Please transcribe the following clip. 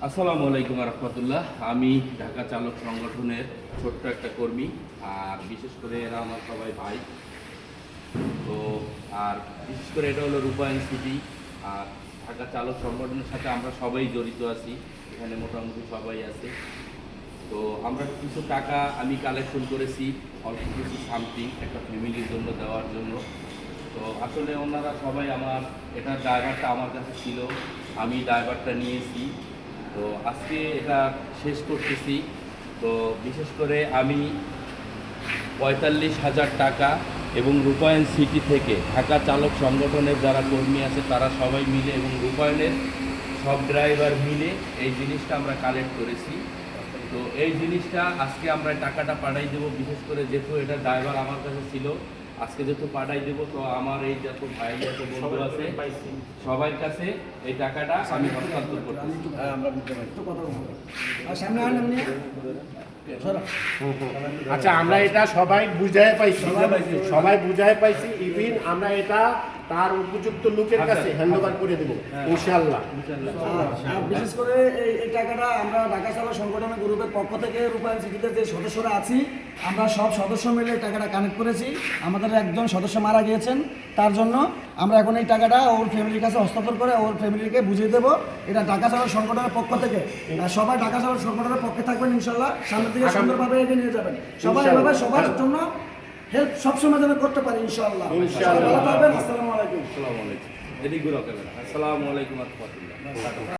আসসালামু আলাইকুম রহমতুল্লাহ। আমি ঢাকা চালক সংগঠনের ছোট্ট একটা কর্মী, আর বিশেষ করে এরা আমার সবাই ভাই। তো আর বিশেষ করে এটা হলো রূপায়ণ সিটি, আর ঢাকা চালক সংগঠনের সাথে আমরা সবাই জড়িত আছি, এখানে মোটামুটি সবাই আছে। তো আমরা কিছু টাকা আমি কালেকশন করেছি, অল্প কিছু সামথিং একটা ফ্যামিলির জন্য দেওয়ার জন্য। তো আসলে ওনারা সবাই আমার এটার ড্রাইভারটা আমার কাছে ছিল, আমি ড্রাইভারটা নিয়েছি। তো আজকে এটা শেষ করতেছি। তো বিশেষ করে আমি ৪৫,০০০ টাকা এবং রূপায়ণ সিটি থেকে ঢাকা চালক সংগঠনের যারা কর্মী আছে তারা সবাই মিলে এবং রূপায়ণের সব ড্রাইভার মিলে এই জিনিসটা আমরা কালেক্ট করেছি। তো এই জিনিসটা আজকে আমরা টাকাটা পাঠাই দেবো, বিশেষ করে যেহেতু এটা ড্রাইভার আমার কাছে ছিল, আজকে যেহেতু পাঠাই দেবো, তো আমার এই যত ভাই যত বন্ধু আছে সবার কাছে এই টাকাটা আমি হস্তান্তর করতেছি। আচ্ছা, আমরা এটা সবাই বুঝায় পাইছি, ইভিন আমরা এটা তার উপযুক্ত লোকের কাছে হ্যান্ডওভার করে দেবো ইনশাআল্লাহ। বিশেষ করে এই টাকাটা আমরা ঢাকা চালক সংগঠনের গ্রুপের পক্ষ থেকে রূপায়ণ সিটিতে যে সদস্যরা আছি আমরা সব সদস্য মিলে টাকাটা কানেক্ট করেছি। আমাদের একজন সদস্য মারা গিয়েছেন, তার জন্য আমরা এখন এই টাকাটা ওর ফ্যামিলির কাছে হস্তান্তর করে ওর ফ্যামিলিকে বুঝিয়ে দেবো। এটা ঢাকা চালক সংগঠনের পক্ষ থেকে, সবাই ঢাকা চালক সংগঠনের পক্ষে থাকবেন ইনশাল্লাহ, সামনের দিকে সুন্দরভাবে এগিয়ে নিয়ে যাবেন। সবাই এভাবে সবার জন্য হেল্প সবসময় যেন করতে পারি ইনশাআল্লাহ। ভালো থাকবেন। আসসালামু আলাইকুম। আসসালামু আলাইকুম। এদিকে ঘুরাও ক্যামেরা। আসসালামু আলাইকুম রহমতুল্লাহ।